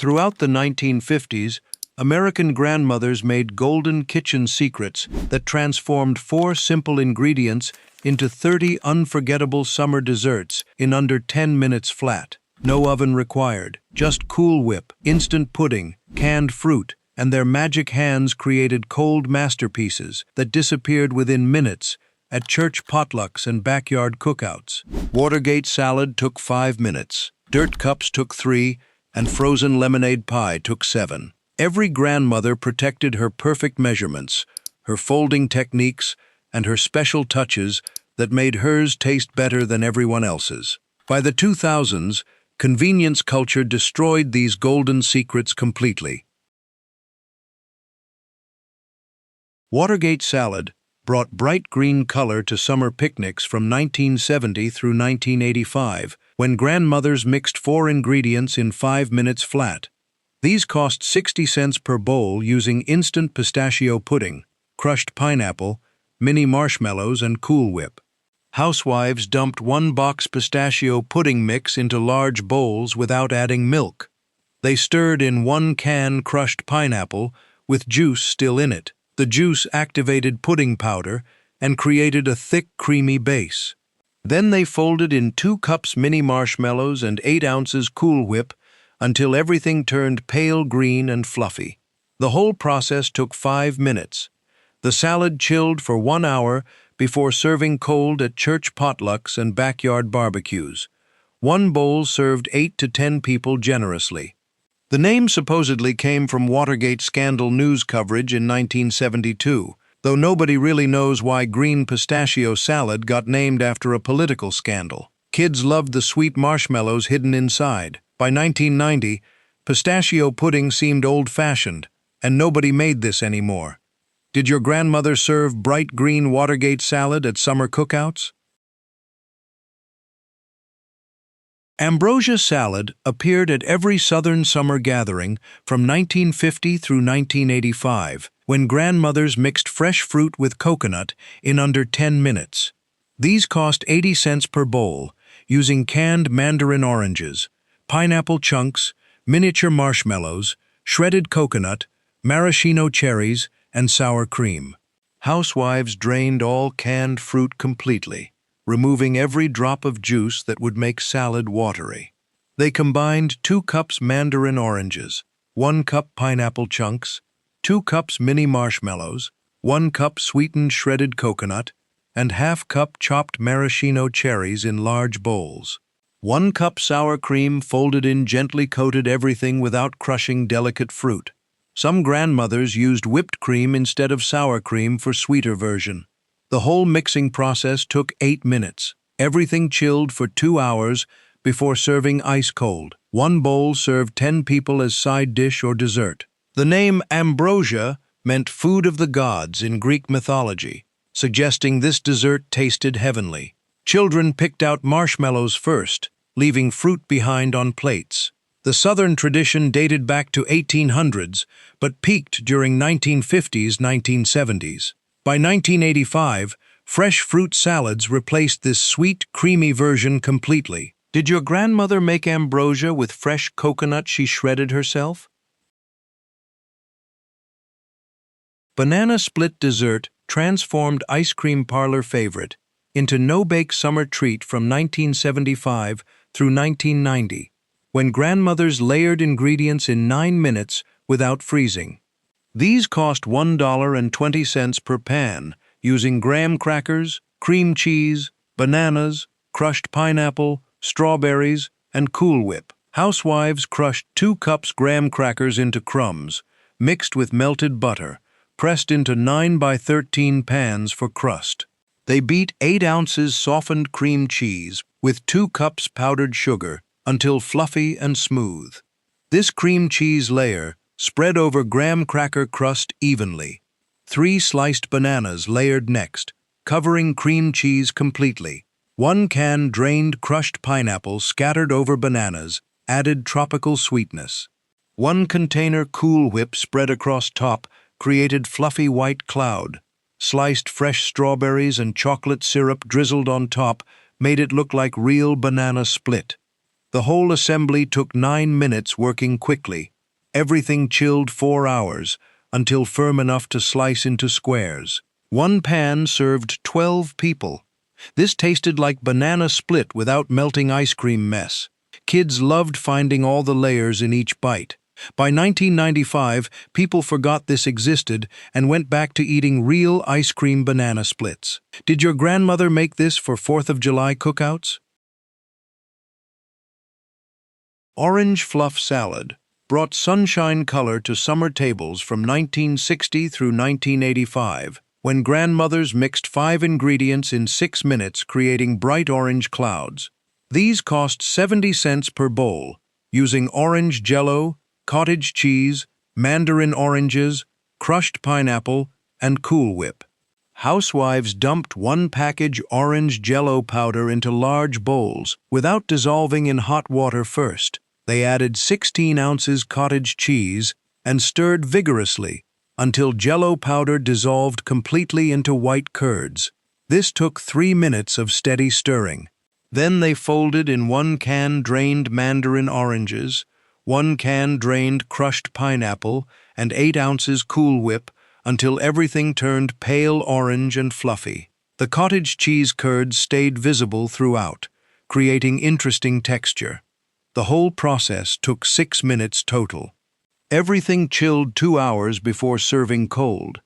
Throughout the 1950s, American grandmothers made golden kitchen secrets that transformed 4 simple ingredients into 30 unforgettable summer desserts in under 10 minutes flat. No oven required, just Cool Whip, instant pudding, canned fruit, and their magic hands created cold masterpieces that disappeared within minutes at church potlucks and backyard cookouts. Watergate salad took 5 minutes, dirt cups took 3, and frozen lemonade pie took 7. Every grandmother protected her perfect measurements, her folding techniques, and her special touches that made hers taste better than everyone else's. By the 2000s, convenience culture destroyed these golden secrets completely. Watergate salad brought bright green color to summer picnics from 1970 through 1985, when grandmothers mixed 4 ingredients in 5 minutes flat. These cost 60 cents per bowl using instant pistachio pudding, crushed pineapple, mini marshmallows, and Cool Whip. Housewives dumped 1 box pistachio pudding mix into large bowls without adding milk. They stirred in 1 can crushed pineapple with juice still in it. The juice activated pudding powder and created a thick, creamy base. Then they folded in 2 cups mini marshmallows and 8 ounces Cool Whip until everything turned pale green and fluffy. The whole process took 5 minutes. The salad chilled for 1 hour before serving cold at church potlucks and backyard barbecues. 1 bowl served 8 to 10 people generously. The name supposedly came from Watergate scandal news coverage in 1972, though nobody really knows why green pistachio salad got named after a political scandal. Kids loved the sweet marshmallows hidden inside. By 1990, pistachio pudding seemed old-fashioned, and nobody made this anymore. Did your grandmother serve bright green Watergate salad at summer cookouts? Ambrosia salad appeared at every Southern summer gathering from 1950 through 1985, when grandmothers mixed fresh fruit with coconut in under 10 minutes. These cost 80 cents per bowl, using canned mandarin oranges, pineapple chunks, miniature marshmallows, shredded coconut, maraschino cherries, and sour cream. Housewives drained all canned fruit completely, removing every drop of juice that would make salad watery. They combined 2 cups mandarin oranges, 1 cup pineapple chunks, 2 cups mini marshmallows, 1 cup sweetened shredded coconut, and ½ cup chopped maraschino cherries in large bowls. 1 cup sour cream folded in gently coated everything without crushing delicate fruit. Some grandmothers used whipped cream instead of sour cream for sweeter version. The whole mixing process took 8 minutes. Everything chilled for 2 hours before serving ice cold. 1 bowl served 10 people as side dish or dessert. The name ambrosia meant food of the gods in Greek mythology, suggesting this dessert tasted heavenly. Children picked out marshmallows first, leaving fruit behind on plates. The Southern tradition dated back to 1800s, but peaked during 1950s-1970s. By 1985, fresh fruit salads replaced this sweet, creamy version completely. Did your grandmother make ambrosia with fresh coconut she shredded herself? Banana split dessert transformed ice cream parlor favorite into no-bake summer treat from 1975 through 1990, when grandmothers layered ingredients in 9 minutes without freezing. These cost $1.20 per pan, using graham crackers, cream cheese, bananas, crushed pineapple, strawberries, and Cool Whip. Housewives crushed 2 cups graham crackers into crumbs, mixed with melted butter, pressed into 9 by 13 pans for crust. They beat 8 ounces softened cream cheese with 2 cups powdered sugar until fluffy and smooth. This cream cheese layer spread over graham cracker crust evenly. 3 sliced bananas layered next, covering cream cheese completely. 1 can drained crushed pineapple scattered over bananas added tropical sweetness. 1 container Cool Whip spread across top created fluffy white cloud. Sliced fresh strawberries and chocolate syrup drizzled on top made it look like real banana split. The whole assembly took 9 minutes working quickly. Everything chilled 4 hours, until firm enough to slice into squares. One pan served 12 people. This tasted like banana split without melting ice cream mess. Kids loved finding all the layers in each bite. By 1995, people forgot this existed and went back to eating real ice cream banana splits. Did your grandmother make this for 4th of July cookouts? Orange fluff salad brought sunshine color to summer tables from 1960 through 1985, when grandmothers mixed 5 ingredients in 6 minutes, creating bright orange clouds. These cost 70 cents per bowl, using orange Jell-O, cottage cheese, mandarin oranges, crushed pineapple, and Cool Whip. Housewives dumped 1 package orange Jell-O powder into large bowls without dissolving in hot water first. They added 16 ounces cottage cheese and stirred vigorously until Jell-O powder dissolved completely into white curds. This took 3 minutes of steady stirring. Then they folded in 1 can drained mandarin oranges, 1 can drained crushed pineapple, and 8 ounces Cool Whip until everything turned pale orange and fluffy. The cottage cheese curds stayed visible throughout, creating interesting texture. The whole process took 6 minutes total. Everything chilled 2 hours before serving cold.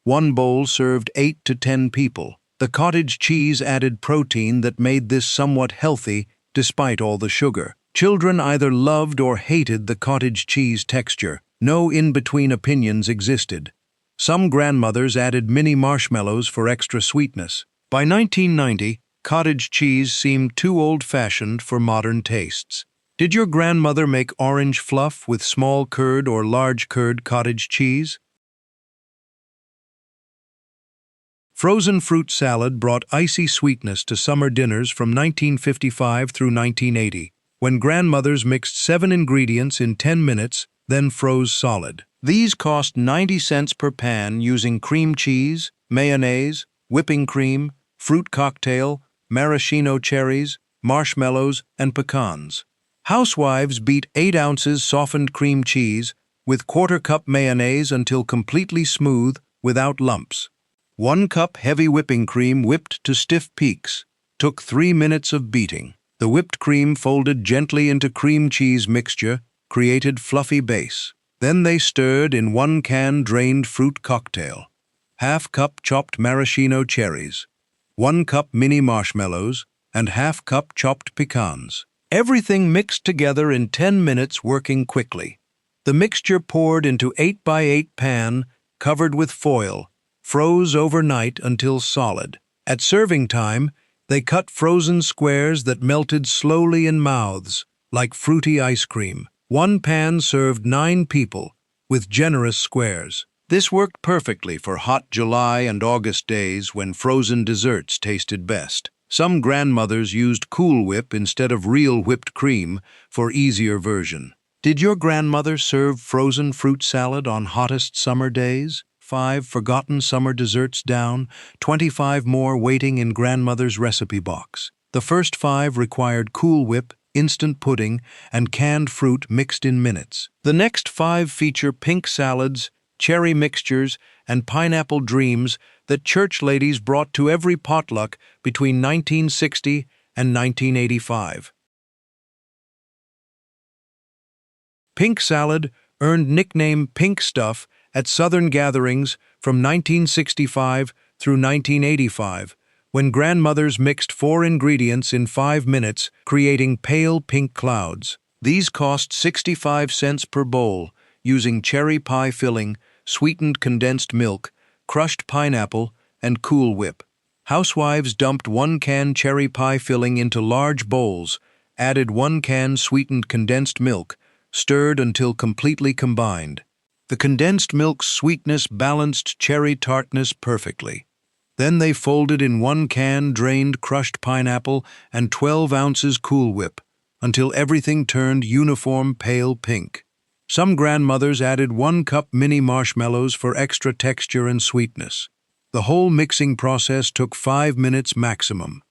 1 bowl served 8 to 10 people. The cottage cheese added protein that made this somewhat healthy despite all the sugar. Children either loved or hated the cottage cheese texture. No in-between opinions existed. Some grandmothers added mini marshmallows for extra sweetness. By 1990, cottage cheese seemed too old-fashioned for modern tastes. Did your grandmother make orange fluff with small curd or large curd cottage cheese? Frozen fruit salad brought icy sweetness to summer dinners from 1955 through 1980, when grandmothers mixed 7 ingredients in 10 minutes, then froze solid. These cost 90 cents per pan using cream cheese, mayonnaise, whipping cream, fruit cocktail, maraschino cherries, marshmallows, and pecans. Housewives beat 8 ounces softened cream cheese with 1/4 cup mayonnaise until completely smooth without lumps. 1 cup heavy whipping cream whipped to stiff peaks. Took 3 minutes of beating. The whipped cream folded gently into cream cheese mixture, created fluffy base. Then they stirred in 1 can drained fruit cocktail, 1/2 cup chopped maraschino cherries, 1 cup mini marshmallows, and 1/2 cup chopped pecans. Everything mixed together in 10 minutes, working quickly. The mixture poured into 8 by 8 pan, covered with foil, froze overnight until solid. At serving time, they cut frozen squares that melted slowly in mouths, like fruity ice cream. 1 pan served 9 people, with generous squares. This worked perfectly for hot July and August days when frozen desserts tasted best. Some grandmothers used Cool Whip instead of real whipped cream for easier version. Did your grandmother serve frozen fruit salad on hottest summer days? 5 forgotten summer desserts down, 25 more waiting in grandmother's recipe box. The first 5 required Cool Whip, instant pudding, and canned fruit mixed in minutes. The next 5 feature pink salads, cherry mixtures, and pineapple dreams that church ladies brought to every potluck between 1960 and 1985. Pink salad earned nickname Pink Stuff at Southern gatherings from 1965 through 1985, when grandmothers mixed 4 ingredients in 5 minutes, creating pale pink clouds. These cost 65 cents per bowl, using cherry pie filling, sweetened condensed milk, crushed pineapple, and Cool Whip. Housewives dumped 1 can cherry pie filling into large bowls, added 1 can sweetened condensed milk, stirred until completely combined. The condensed milk's sweetness balanced cherry tartness perfectly. Then they folded in 1 can drained crushed pineapple and 12 ounces Cool Whip until everything turned uniform pale pink. Some grandmothers added 1 cup mini marshmallows for extra texture and sweetness. The whole mixing process took 5 minutes maximum.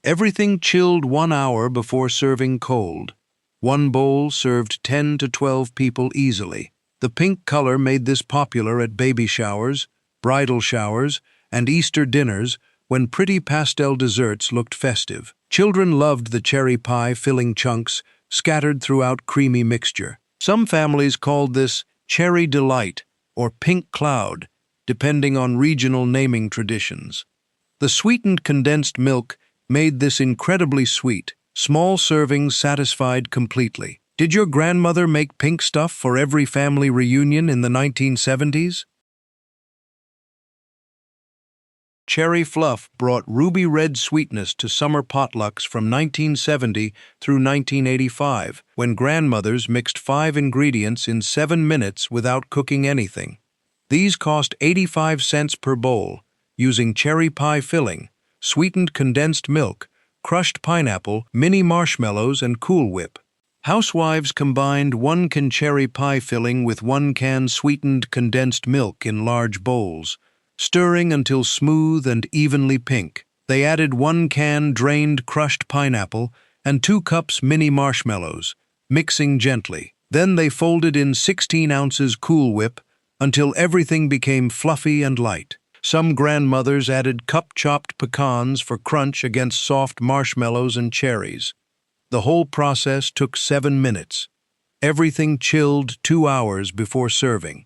Everything chilled 1 hour before serving cold. One bowl served 10 to 12 people easily. The pink color made this popular at baby showers, bridal showers, and Easter dinners when pretty pastel desserts looked festive. Children loved the cherry pie filling chunks scattered throughout creamy mixture. Some families called this cherry delight or pink cloud, depending on regional naming traditions. The sweetened condensed milk made this incredibly sweet. Small servings satisfied completely. Did your grandmother make pink stuff for every family reunion in the 1970s? Cherry fluff brought ruby-red sweetness to summer potlucks from 1970 through 1985, when grandmothers mixed 5 ingredients in 7 minutes without cooking anything. These cost 85 cents per bowl, using cherry pie filling, sweetened condensed milk, crushed pineapple, mini marshmallows, and Cool Whip. Housewives combined 1 can cherry pie filling with 1 can sweetened condensed milk in large bowls, stirring until smooth and evenly pink. They added 1 can drained crushed pineapple and 2 cups mini marshmallows, mixing gently. Then they folded in 16 ounces Cool Whip until everything became fluffy and light. Some grandmothers added cup-chopped pecans for crunch against soft marshmallows and cherries. The whole process took 7 minutes. Everything chilled 2 hours before serving.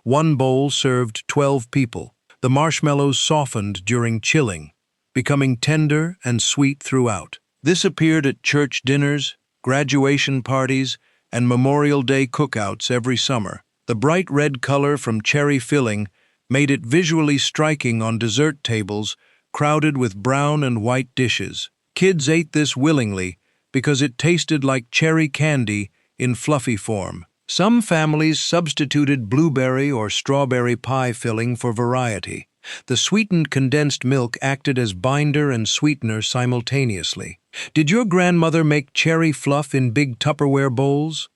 1 bowl served 12 people. The marshmallows softened during chilling, becoming tender and sweet throughout. This appeared at church dinners, graduation parties, and Memorial Day cookouts every summer. The bright red color from cherry filling made it visually striking on dessert tables crowded with brown and white dishes. Kids ate this willingly because it tasted like cherry candy in fluffy form. Some families substituted blueberry or strawberry pie filling for variety. The sweetened condensed milk acted as binder and sweetener simultaneously. Did your grandmother make cherry fluff in big Tupperware bowls?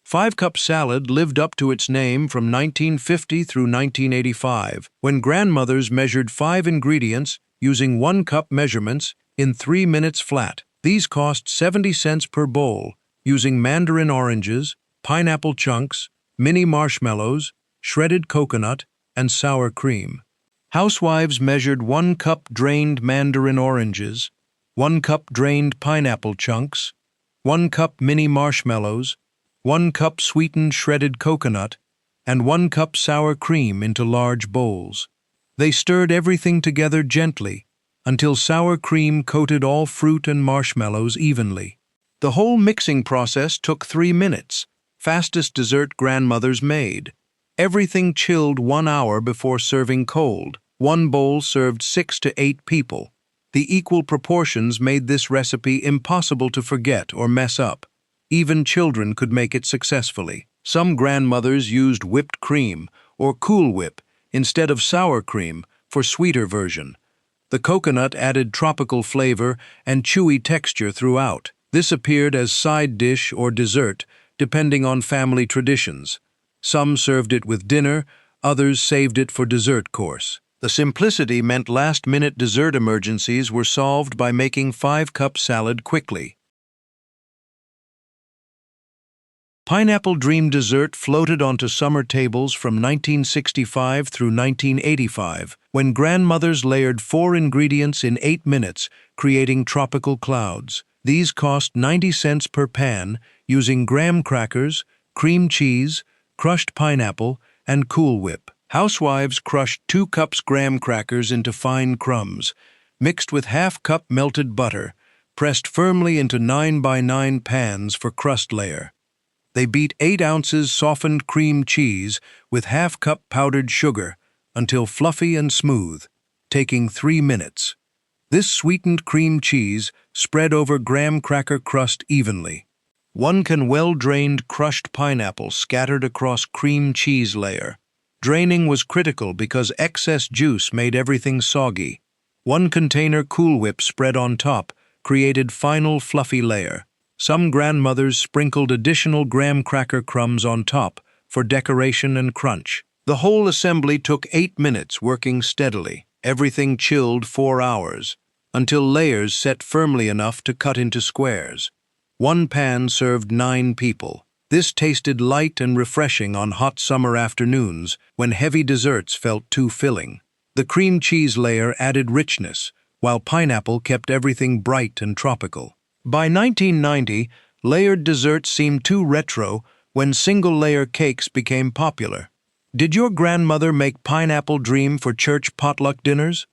5-cup salad lived up to its name from 1950 through 1985, when grandmothers measured 5 ingredients using 1-cup measurements in 3 minutes flat. These cost 70 cents per bowl, using mandarin oranges, pineapple chunks, mini marshmallows, shredded coconut, and sour cream. Housewives measured 1 cup drained mandarin oranges, 1 cup drained pineapple chunks, 1 cup mini marshmallows, 1 cup sweetened shredded coconut, and 1 cup sour cream into large bowls. They stirred everything together gently until sour cream coated all fruit and marshmallows evenly. The whole mixing process took 3 minutes, fastest dessert grandmothers made. Everything chilled 1 hour before serving cold. 1 bowl served 6 to 8 people. The equal proportions made this recipe impossible to forget or mess up. Even children could make it successfully. Some grandmothers used whipped cream or Cool Whip instead of sour cream for sweeter version. The coconut added tropical flavor and chewy texture throughout. This appeared as side dish or dessert, depending on family traditions. Some served it with dinner, others saved it for dessert course. The simplicity meant last-minute dessert emergencies were solved by making 5-cup salad quickly. Pineapple Dream dessert floated onto summer tables from 1965 through 1985, when grandmothers layered 4 ingredients in 8 minutes, creating tropical clouds. These cost 90 cents per pan, using graham crackers, cream cheese, crushed pineapple, and Cool Whip. Housewives crushed 2 cups graham crackers into fine crumbs, mixed with half-cup melted butter, pressed firmly into 9x9 pans for crust layer. They beat 8 ounces softened cream cheese with half-cup powdered sugar until fluffy and smooth, taking 3 minutes. This sweetened cream cheese spread over graham cracker crust evenly. 1 can well-drained crushed pineapple scattered across cream cheese layer. Draining was critical because excess juice made everything soggy. 1 container Cool Whip spread on top created final fluffy layer. Some grandmothers sprinkled additional graham cracker crumbs on top for decoration and crunch. The whole assembly took 8 minutes working steadily. Everything chilled 4 hours. until layers set firmly enough to cut into squares. One pan served 9 people. This tasted light and refreshing on hot summer afternoons when heavy desserts felt too filling. The cream cheese layer added richness, while pineapple kept everything bright and tropical. By 1990, layered desserts seemed too retro when single-layer cakes became popular. Did your grandmother make pineapple dream for church potluck dinners?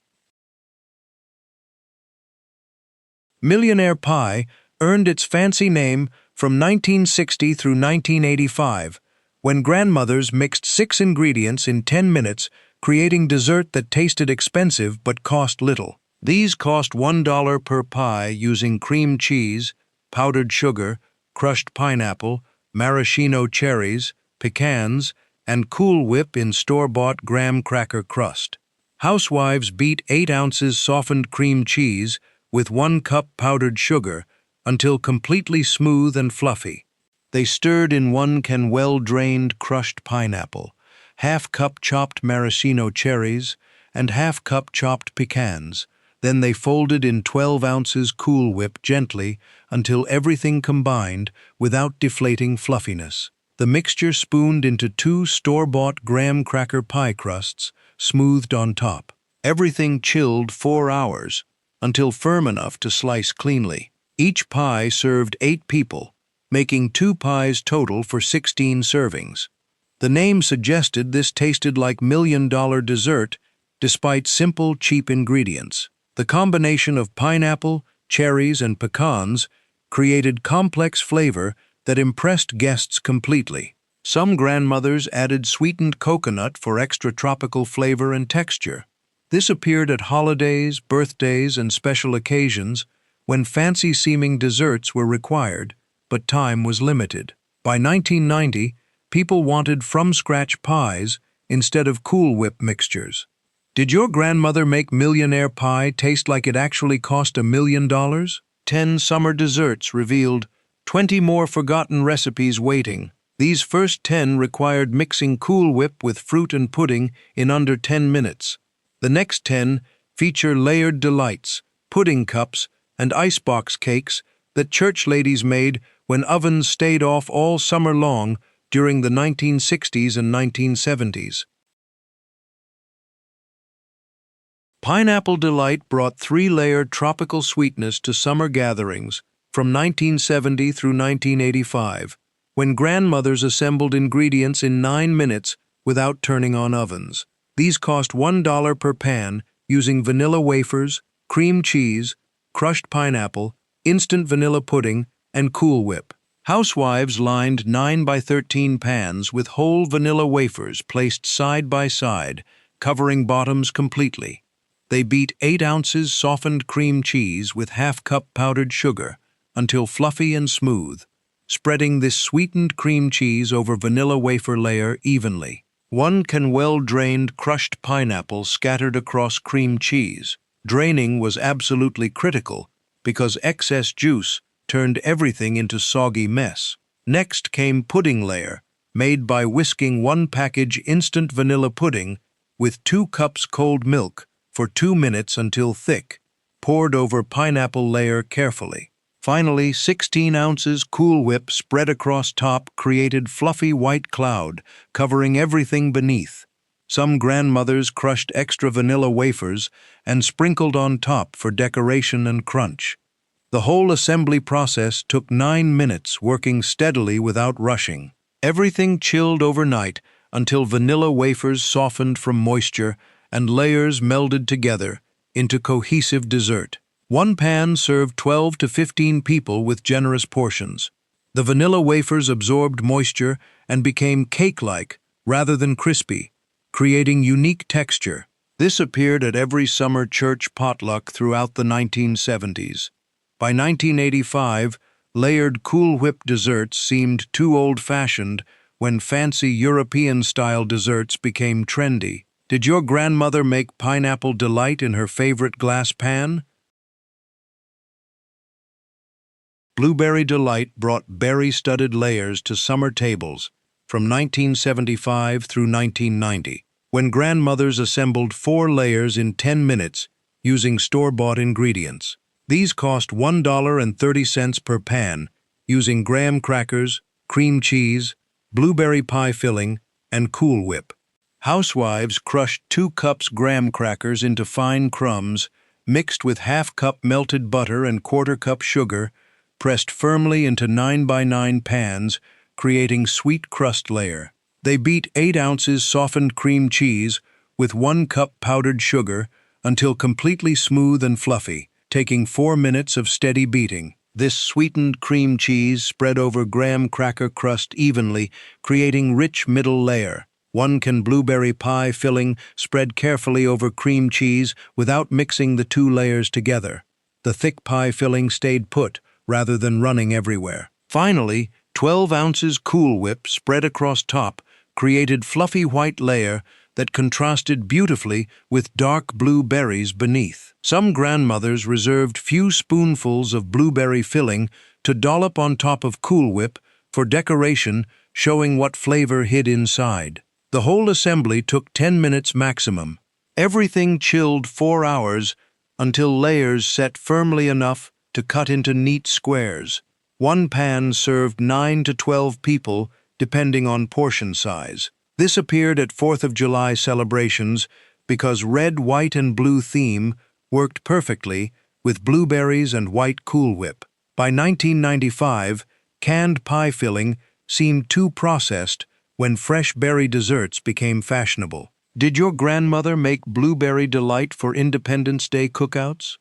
Millionaire pie earned its fancy name from 1960 through 1985, when grandmothers mixed 6 ingredients in 10 minutes, creating dessert that tasted expensive but cost little. These cost $1 per pie using cream cheese, powdered sugar, crushed pineapple, maraschino cherries, pecans, and Cool Whip in store-bought graham cracker crust. Housewives beat 8 ounces softened cream cheese with 1 cup powdered sugar until completely smooth and fluffy. They stirred in 1 can well-drained crushed pineapple, ½ cup chopped maraschino cherries, and ½ cup chopped pecans. Then they folded in 12 ounces Cool Whip gently until everything combined without deflating fluffiness. The mixture spooned into 2 store-bought graham cracker pie crusts, smoothed on top. Everything chilled 4 hours until firm enough to slice cleanly. Each pie served 8 people, making 2 pies total for 16 servings. The name suggested this tasted like million-dollar dessert despite simple, cheap ingredients. The combination of pineapple, cherries, and pecans created complex flavor that impressed guests completely. Some grandmothers added sweetened coconut for extra tropical flavor and texture. This appeared at holidays, birthdays, and special occasions when fancy-seeming desserts were required, but time was limited. By 1990, people wanted from-scratch pies instead of Cool Whip mixtures. Did your grandmother make millionaire pie taste like it actually cost $1 million? 10 summer desserts revealed 20 more forgotten recipes waiting. These first 10 required mixing Cool Whip with fruit and pudding in under 10 minutes. The next 10 feature layered delights, pudding cups, and icebox cakes that church ladies made when ovens stayed off all summer long during the 1960s and 1970s. Pineapple Delight brought 3-layered tropical sweetness to summer gatherings from 1970 through 1985, when grandmothers assembled ingredients in 9 minutes without turning on ovens. These cost $1 per pan using vanilla wafers, cream cheese, crushed pineapple, instant vanilla pudding, and Cool Whip. Housewives lined 9 by 13 pans with whole vanilla wafers placed side by side, covering bottoms completely. They beat 8 ounces softened cream cheese with ½ cup powdered sugar until fluffy and smooth, spreading this sweetened cream cheese over vanilla wafer layer evenly. 1 can well-drained crushed pineapple scattered across cream cheese. Draining was absolutely critical because excess juice turned everything into soggy mess. Next came pudding layer, made by whisking 1 package instant vanilla pudding with 2 cups cold milk for 2 minutes until thick, poured over pineapple layer carefully. Finally, 16 ounces Cool Whip spread across top created fluffy white cloud, covering everything beneath. Some grandmothers crushed extra vanilla wafers and sprinkled on top for decoration and crunch. The whole assembly process took 9 minutes, working steadily without rushing. Everything chilled overnight until vanilla wafers softened from moisture and layers melded together into cohesive dessert. 1 pan served 12 to 15 people with generous portions. The vanilla wafers absorbed moisture and became cake-like rather than crispy, creating unique texture. This appeared at every summer church potluck throughout the 1970s. By 1985, layered Cool Whip desserts seemed too old-fashioned when fancy European-style desserts became trendy. Did your grandmother make Pineapple Delight in her favorite glass pan? Blueberry Delight brought berry-studded layers to summer tables from 1975 through 1990. When grandmothers assembled 4 layers in 10 minutes using store-bought ingredients. These cost $1.30 per pan, using graham crackers, cream cheese, blueberry pie filling, and Cool Whip. Housewives crushed 2 cups graham crackers into fine crumbs, mixed with half-cup melted butter and quarter-cup sugar, pressed firmly into 9x9 pans, creating sweet crust layer. They beat 8 ounces softened cream cheese with 1 cup powdered sugar until completely smooth and fluffy, taking 4 minutes of steady beating. This sweetened cream cheese spread over graham cracker crust evenly, creating rich middle layer. 1 can blueberry pie filling spread carefully over cream cheese without mixing the 2 layers together. The thick pie filling stayed put rather than running everywhere. Finally, 12 ounces Cool Whip spread across top created fluffy white layer that contrasted beautifully with dark blue berries beneath. Some grandmothers reserved few spoonfuls of blueberry filling to dollop on top of Cool Whip for decoration, showing what flavor hid inside. The whole assembly took 10 minutes maximum. Everything chilled 4 hours until layers set firmly enough to cut into neat squares. 1 pan served 9 to 12 people, depending on portion size. This appeared at 4th of July celebrations because red, white, and blue theme worked perfectly with blueberries and white Cool Whip. By 1995, canned pie filling seemed too processed when fresh berry desserts became fashionable. Did your grandmother make blueberry delight for Independence Day cookouts?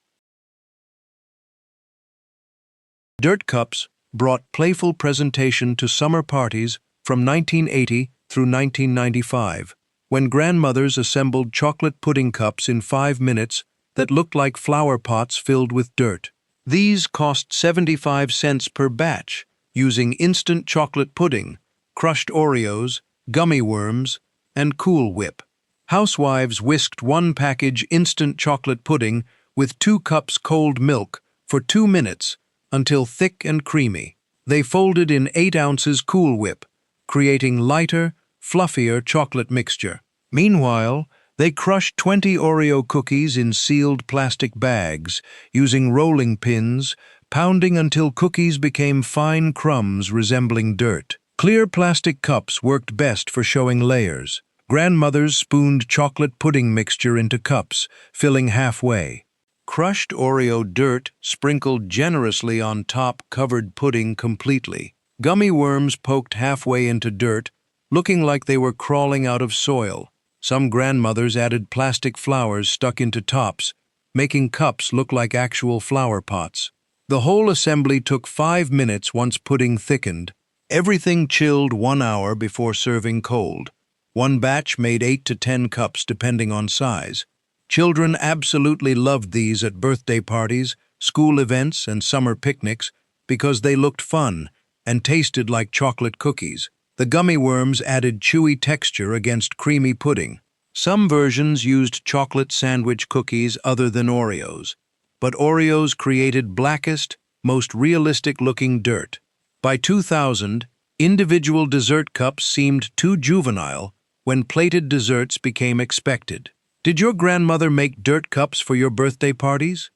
Dirt cups brought playful presentation to summer parties from 1980 through 1995, when grandmothers assembled chocolate pudding cups in 5 minutes that looked like flower pots filled with dirt. These cost 75 cents per batch, using instant chocolate pudding, crushed Oreos, gummy worms, and Cool Whip. Housewives whisked 1 package instant chocolate pudding with 2 cups cold milk for 2 minutes until thick and creamy. They folded in 8 ounces Cool Whip, creating lighter, fluffier chocolate mixture. Meanwhile, they crushed 20 Oreo cookies in sealed plastic bags, using rolling pins, pounding until cookies became fine crumbs resembling dirt. Clear plastic cups worked best for showing layers. Grandmothers spooned chocolate pudding mixture into cups, filling halfway. Crushed Oreo dirt sprinkled generously on top covered pudding completely. Gummy worms poked halfway into dirt, looking like they were crawling out of soil. Some grandmothers added plastic flowers stuck into tops, making cups look like actual flower pots. The whole assembly took 5 minutes once pudding thickened. Everything chilled 1 hour before serving cold. 1 batch made 8 to 10 cups depending on size. Children absolutely loved these at birthday parties, school events, and summer picnics because they looked fun and tasted like chocolate cookies. The gummy worms added chewy texture against creamy pudding. Some versions used chocolate sandwich cookies other than Oreos, but Oreos created blackest, most realistic-looking dirt. By 2000, individual dessert cups seemed too juvenile when plated desserts became expected. Did your grandmother make dirt cups for your birthday parties?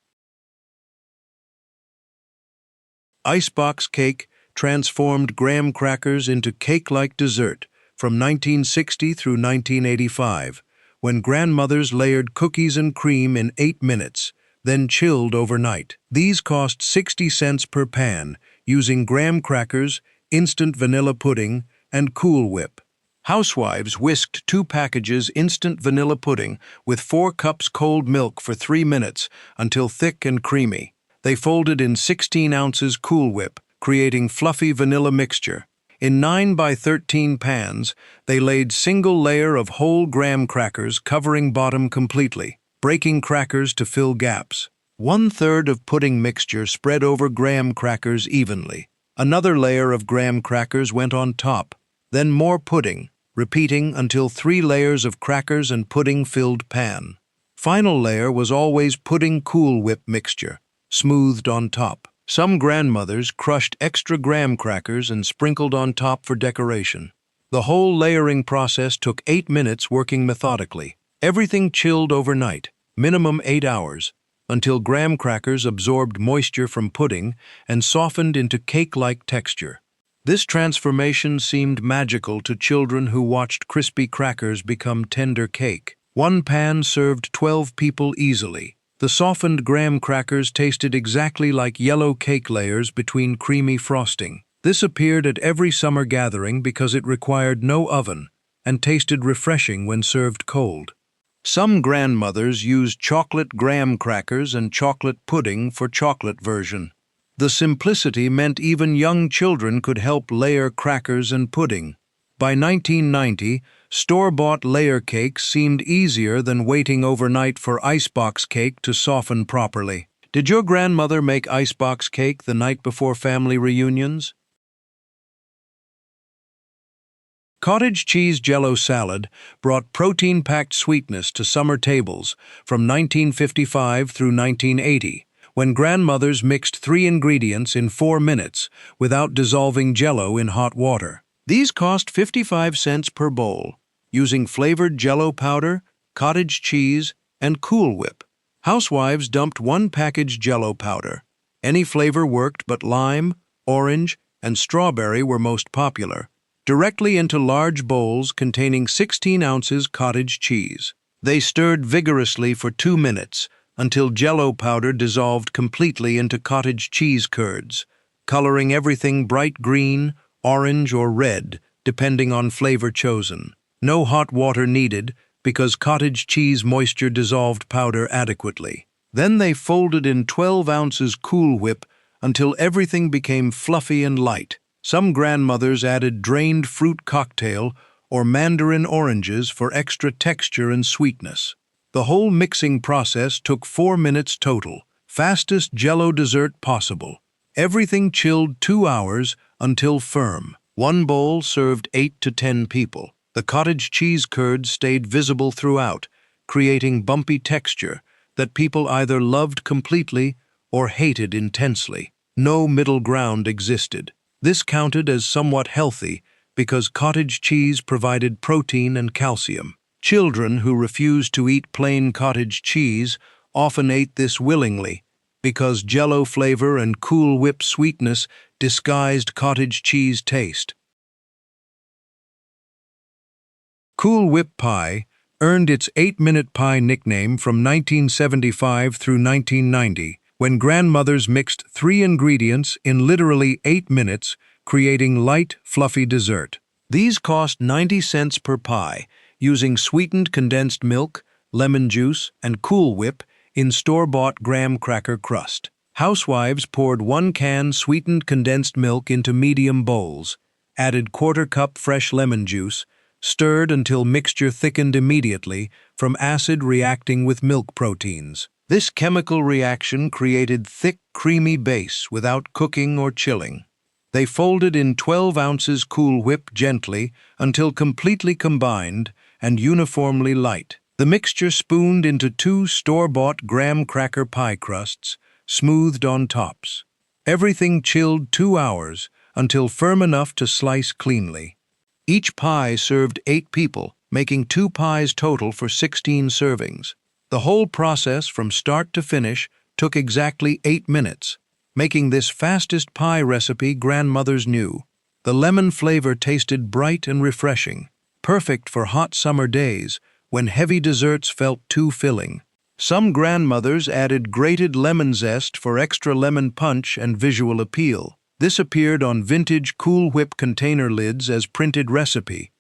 Icebox cake transformed graham crackers into cake-like dessert from 1960 through 1985, when grandmothers layered cookies and cream in 8 minutes, then chilled overnight. These cost 60 cents per pan, using graham crackers, instant vanilla pudding, and Cool Whip. Housewives whisked 2 packages instant vanilla pudding with 4 cups cold milk for 3 minutes until thick and creamy. They folded in 16 ounces Cool Whip, creating fluffy vanilla mixture. In 9x13 pans, they laid single layer of whole graham crackers covering bottom completely, breaking crackers to fill gaps. 1/3 of pudding mixture spread over graham crackers evenly. Another layer of graham crackers went on top, then more pudding, repeating until 3 layers of crackers and pudding filled pan. Final layer was always pudding Cool Whip mixture, smoothed on top. Some grandmothers crushed extra graham crackers and sprinkled on top for decoration. The whole layering process took 8 minutes working methodically. Everything chilled overnight. minimum 8 hours, until graham crackers absorbed moisture from pudding and softened into cake-like texture. This transformation seemed magical to children who watched crispy crackers become tender cake. One pan served 12 people easily. The softened graham crackers tasted exactly like yellow cake layers between creamy frosting. This appeared at every summer gathering because it required no oven and tasted refreshing when served cold. Some grandmothers used chocolate graham crackers and chocolate pudding for chocolate version. The simplicity meant even young children could help layer crackers and pudding. By 1990, store-bought layer cakes seemed easier than waiting overnight for icebox cake to soften properly. Did your grandmother make icebox cake the night before family reunions? Cottage cheese Jell-O salad brought protein-packed sweetness to summer tables from 1955 through 1980, when grandmothers mixed 3 ingredients in 4 minutes without dissolving Jell-O in hot water. These cost 55 cents per bowl, using flavored Jell-O powder, cottage cheese, and Cool Whip. Housewives dumped 1 package Jell-O powder. Any flavor worked, but lime, orange, and strawberry were most popular, directly into large bowls containing 16 ounces cottage cheese. They stirred vigorously for 2 minutes until Jell-O powder dissolved completely into cottage cheese curds, coloring everything bright green, orange, or red, depending on flavor chosen. No hot water needed because cottage cheese moisture dissolved powder adequately. Then they folded in 12 ounces Cool Whip until everything became fluffy and light. Some grandmothers added drained fruit cocktail or mandarin oranges for extra texture and sweetness. The whole mixing process took 4 minutes total, fastest Jell-O dessert possible. Everything chilled 2 hours until firm. 1 bowl served 8 to 10 people. The cottage cheese curds stayed visible throughout, creating bumpy texture that people either loved completely or hated intensely. No middle ground existed. This counted as somewhat healthy because cottage cheese provided protein and calcium. Children who refused to eat plain cottage cheese often ate this willingly because Jell-O flavor and Cool Whip sweetness disguised cottage cheese taste. Cool Whip pie earned its 8-minute pie nickname from 1975 through 1990, when grandmothers mixed 3 ingredients in literally 8 minutes, creating light, fluffy dessert. These cost 90 cents per pie, using sweetened condensed milk, lemon juice, and Cool Whip in store-bought graham cracker crust. Housewives poured 1 can sweetened condensed milk into medium bowls, added 1/4 cup fresh lemon juice, stirred until mixture thickened immediately from acid reacting with milk proteins. This chemical reaction created thick, creamy base without cooking or chilling. They folded in 12 ounces Cool Whip gently until completely combined and uniformly light. The mixture spooned into 2 store-bought graham cracker pie crusts, smoothed on tops. Everything chilled 2 hours until firm enough to slice cleanly. Each pie served 8 people, making 2 pies total for 16 servings. The whole process from start to finish took exactly 8 minutes, making this fastest pie recipe grandmothers knew. The lemon flavor tasted bright and refreshing, perfect for hot summer days when heavy desserts felt too filling. Some grandmothers added grated lemon zest for extra lemon punch and visual appeal. This appeared on vintage Cool Whip container lids as printed recipe.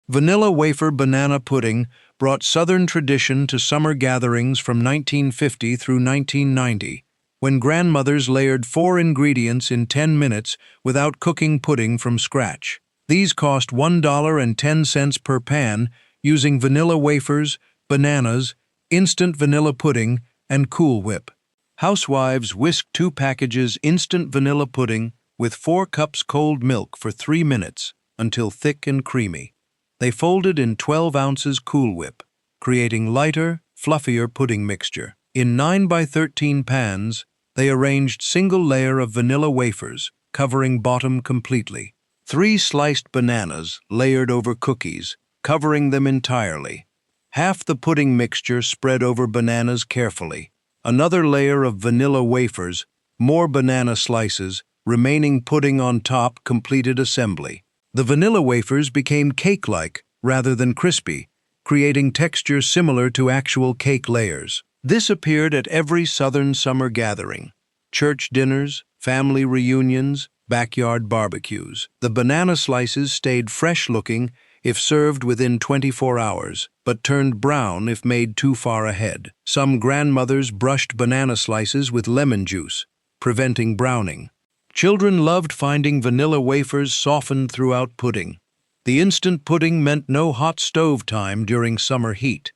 Vanilla wafer banana pudding brought Southern tradition to summer gatherings from 1950 through 1990, when grandmothers layered 4 ingredients in 10 minutes without cooking pudding from scratch. These cost $1.10 per pan, using vanilla wafers, bananas, instant vanilla pudding, and Cool Whip. Housewives whisked 2 packages instant vanilla pudding with 4 cups cold milk for 3 minutes until thick and creamy. They folded in 12 ounces Cool Whip, creating lighter, fluffier pudding mixture. In 9 by 13 pans, they arranged single layer of vanilla wafers, covering bottom completely. 3 sliced bananas layered over cookies, covering them entirely. Half the pudding mixture spread over bananas carefully. Another layer of vanilla wafers, more banana slices, remaining pudding on top completed assembly. The vanilla wafers became cake-like rather than crispy, creating texture similar to actual cake layers. This appeared at every southern summer gathering: church dinners, family reunions, backyard barbecues. The banana slices stayed fresh-looking if served within 24 hours, but turned brown if made too far ahead. Some grandmothers brushed banana slices with lemon juice, preventing browning. Children loved finding vanilla wafers softened throughout pudding. The instant pudding meant no hot stove time during summer heat.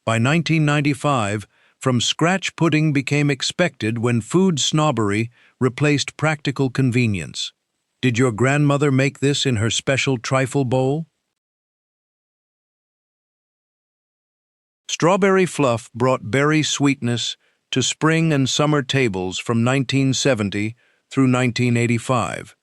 By 1995, from-scratch pudding became expected when food snobbery replaced practical convenience. Did your grandmother make this in her special trifle bowl? Strawberry fluff brought berry sweetness to spring and summer tables from 1970 through 1985,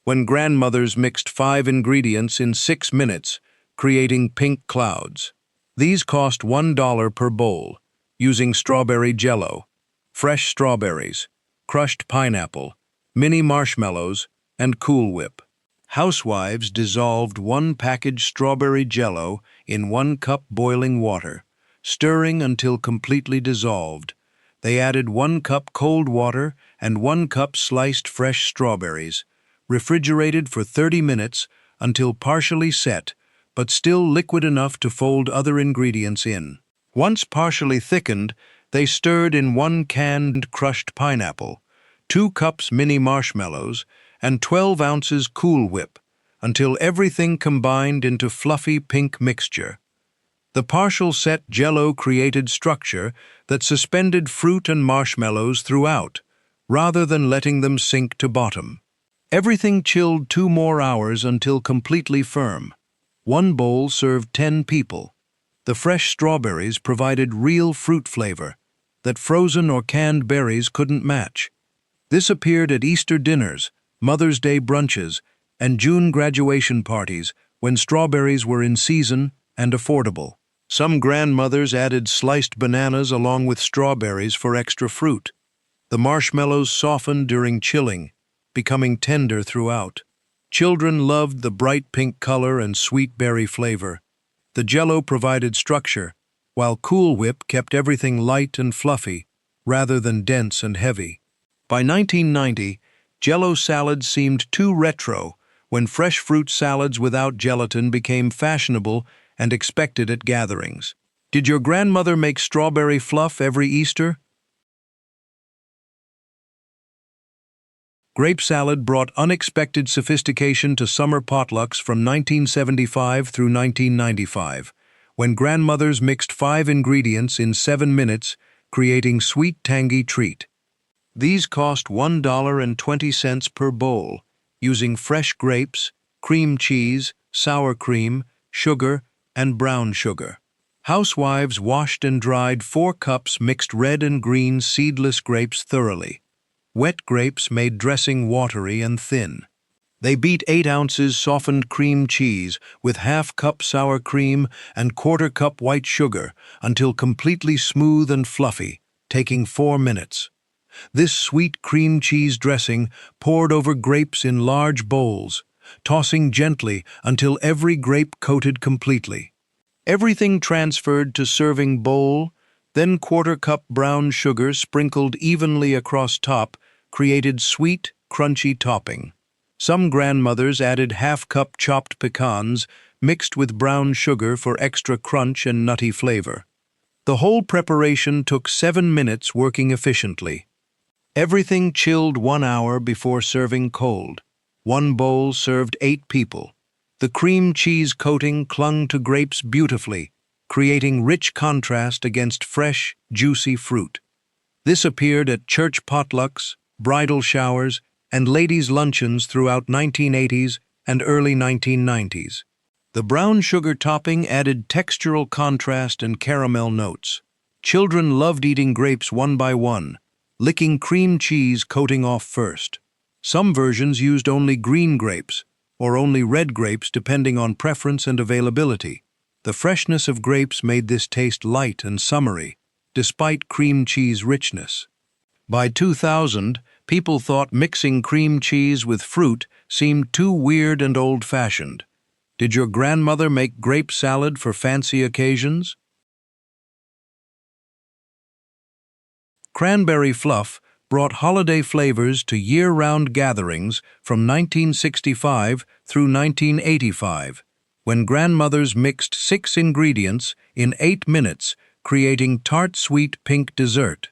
when grandmothers mixed 5 ingredients in 6 minutes, creating pink clouds. These cost $1 per bowl, using strawberry jello, fresh strawberries, crushed pineapple, mini marshmallows, and Cool Whip. Housewives dissolved 1 package strawberry jello in 1 cup boiling water, stirring until completely dissolved. They added 1 cup cold water and 1 cup sliced fresh strawberries, refrigerated for 30 minutes until partially set, but still liquid enough to fold other ingredients in. Once partially thickened, they stirred in 1 canned crushed pineapple, 2 cups mini marshmallows, and 12 ounces Cool Whip, until everything combined into fluffy pink mixture. The partial set jello created structure that suspended fruit and marshmallows throughout, rather than letting them sink to bottom. Everything chilled 2 more hours until completely firm. 1 bowl served 10 people. The fresh strawberries provided real fruit flavor that frozen or canned berries couldn't match. This appeared at Easter dinners, Mother's Day brunches, and June graduation parties when strawberries were in season and affordable. Some grandmothers added sliced bananas along with strawberries for extra fruit. The marshmallows softened during chilling, becoming tender throughout. Children loved the bright pink color and sweet berry flavor. The jello provided structure, while Cool Whip kept everything light and fluffy, rather than dense and heavy. By 1990, jello salads seemed too retro when fresh fruit salads without gelatin became fashionable and expected at gatherings. Did your grandmother make strawberry fluff every Easter? Grape salad brought unexpected sophistication to summer potlucks from 1975 through 1995, when grandmothers mixed 5 ingredients in 7 minutes, creating sweet, tangy treat. These cost $1.20 per bowl, using fresh grapes, cream cheese, sour cream, sugar, and brown sugar. Housewives washed and dried 4 cups mixed red and green seedless grapes thoroughly. Wet grapes made dressing watery and thin. They beat 8 ounces softened cream cheese with ½ cup sour cream and ¼ cup white sugar until completely smooth and fluffy, taking 4 minutes. This sweet cream cheese dressing poured over grapes in large bowls, tossing gently until every grape coated completely. Everything transferred to serving bowl, then ¼ cup brown sugar sprinkled evenly across top created sweet, crunchy topping. Some grandmothers added ½ cup chopped pecans mixed with brown sugar for extra crunch and nutty flavor. The whole preparation took 7 minutes working efficiently. Everything chilled 1 hour before serving cold. 1 bowl served 8 people. The cream cheese coating clung to grapes beautifully, creating rich contrast against fresh, juicy fruit. This appeared at church potlucks, bridal showers, and ladies' luncheons throughout 1980s and early 1990s. The brown sugar topping added textural contrast and caramel notes. Children loved eating grapes one by one, licking cream cheese coating off first. Some versions used only green grapes, or only red grapes depending on preference and availability. The freshness of grapes made this taste light and summery, despite cream cheese richness. By 2000, people thought mixing cream cheese with fruit seemed too weird and old-fashioned. Did your grandmother make grape salad for fancy occasions? Cranberry fluff brought holiday flavors to year-round gatherings from 1965 through 1985, when grandmothers mixed 6 ingredients in 8 minutes, creating tart sweet pink dessert.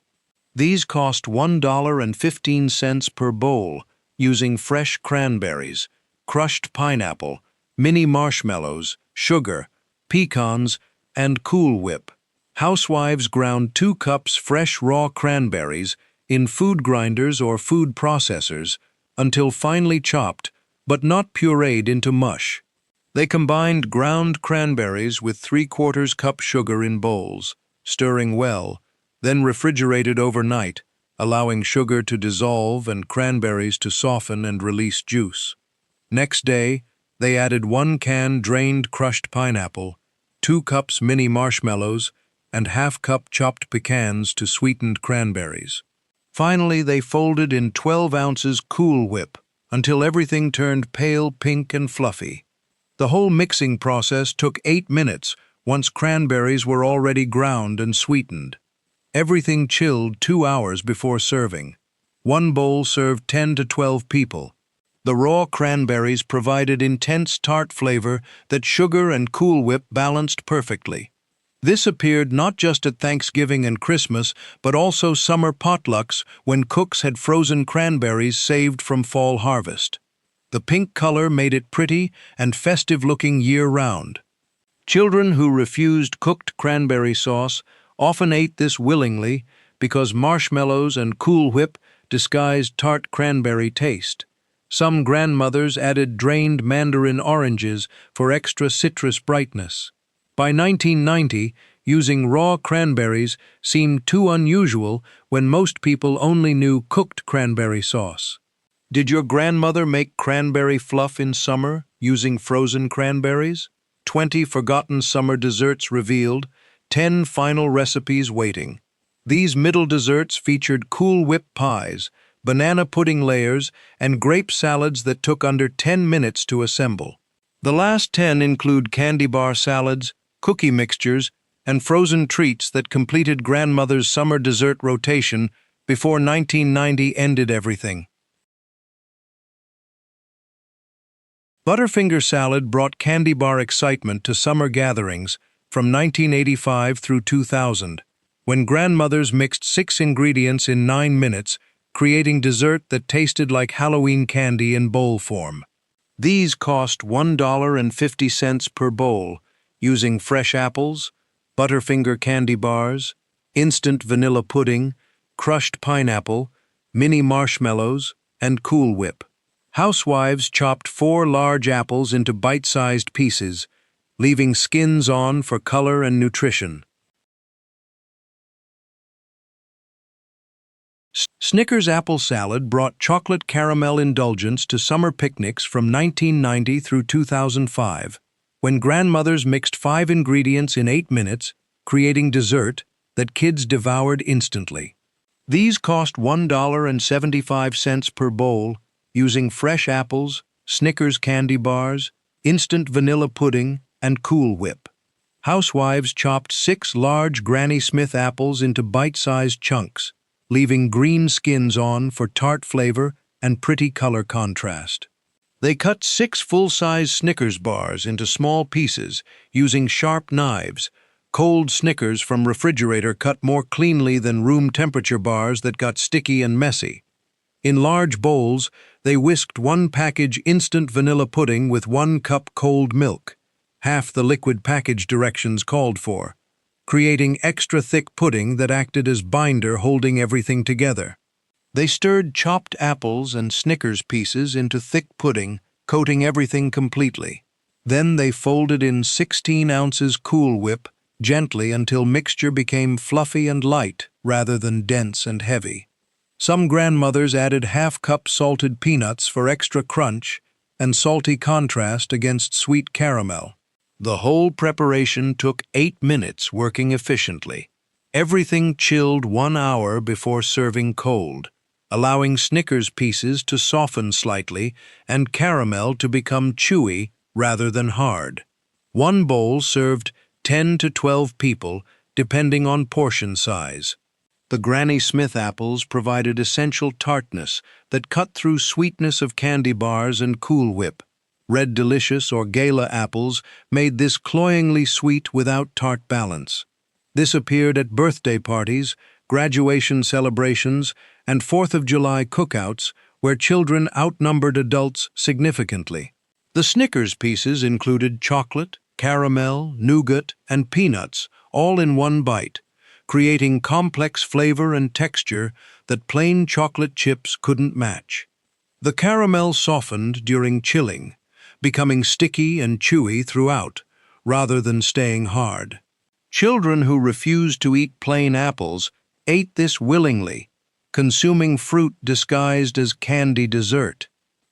These cost $1.15 per bowl, using fresh cranberries, crushed pineapple, mini marshmallows, sugar, pecans, and Cool Whip. Housewives ground 2 cups fresh raw cranberries in food grinders or food processors until finely chopped, but not pureed into mush. They combined ground cranberries with 3/4 cup sugar in bowls, stirring well, then refrigerated overnight, allowing sugar to dissolve and cranberries to soften and release juice. Next day, they added 1 can drained crushed pineapple, 2 cups mini marshmallows, and ½ cup chopped pecans to sweetened cranberries. Finally, they folded in 12 ounces Cool Whip until everything turned pale pink and fluffy. The whole mixing process took 8 minutes once cranberries were already ground and sweetened. Everything chilled 2 hours before serving. 1 bowl served 10 to 12 people. The raw cranberries provided intense tart flavor that sugar and Cool Whip balanced perfectly. This appeared not just at Thanksgiving and Christmas, but also summer potlucks when cooks had frozen cranberries saved from fall harvest. The pink color made it pretty and festive-looking year-round. Children who refused cooked cranberry sauce often ate this willingly because marshmallows and Cool Whip disguised tart cranberry taste. Some grandmothers added drained mandarin oranges for extra citrus brightness. By 1990, using raw cranberries seemed too unusual when most people only knew cooked cranberry sauce. Did your grandmother make cranberry fluff in summer using frozen cranberries? 20 forgotten summer desserts revealed, 10 final recipes waiting. These middle desserts featured Cool Whip pies, banana pudding layers, and grape salads that took under 10 minutes to assemble. The last 10 include candy bar salads, cookie mixtures, and frozen treats that completed grandmother's summer dessert rotation before 1990 ended everything. Butterfinger salad brought candy bar excitement to summer gatherings from 1985 through 2000, when grandmothers mixed 6 ingredients in 9 minutes, creating dessert that tasted like Halloween candy in bowl form. These cost $1.50 per bowl, using fresh apples, Butterfinger candy bars, instant vanilla pudding, crushed pineapple, mini marshmallows, and Cool Whip. Housewives chopped 4 large apples into bite-sized pieces, leaving skins on for color and nutrition. Snickers apple salad brought chocolate caramel indulgence to summer picnics from 1990 through 2005, when grandmothers mixed 5 ingredients in 8 minutes, creating dessert that kids devoured instantly. These cost $1.75 per bowl, using fresh apples, Snickers candy bars, instant vanilla pudding, and Cool Whip. Housewives chopped 6 large Granny Smith apples into bite-sized chunks, leaving green skins on for tart flavor and pretty color contrast. They cut 6 full-size Snickers bars into small pieces using sharp knives. Cold Snickers from refrigerator cut more cleanly than room temperature bars that got sticky and messy. In large bowls, they whisked 1 package instant vanilla pudding with 1 cup cold milk, half the liquid package directions called for, creating extra thick pudding that acted as binder holding everything together. They stirred chopped apples and Snickers pieces into thick pudding, coating everything completely. Then they folded in 16 ounces Cool Whip gently until mixture became fluffy and light rather than dense and heavy. Some grandmothers added ½ cup salted peanuts for extra crunch and salty contrast against sweet caramel. The whole preparation took 8 minutes, working efficiently. Everything chilled 1 hour before serving cold, allowing Snickers pieces to soften slightly and caramel to become chewy rather than hard. One bowl served 10 to 12 people, depending on portion size. The Granny Smith apples provided essential tartness that cut through sweetness of candy bars and Cool Whip. Red Delicious or Gala apples made this cloyingly sweet without tart balance. This appeared at birthday parties, graduation celebrations, and 4th of July cookouts, where children outnumbered adults significantly. The Snickers pieces included chocolate, caramel, nougat, and peanuts, all in one bite, creating complex flavor and texture that plain chocolate chips couldn't match. The caramel softened during chilling, becoming sticky and chewy throughout, rather than staying hard. Children who refused to eat plain apples ate this willingly, consuming fruit disguised as candy dessert.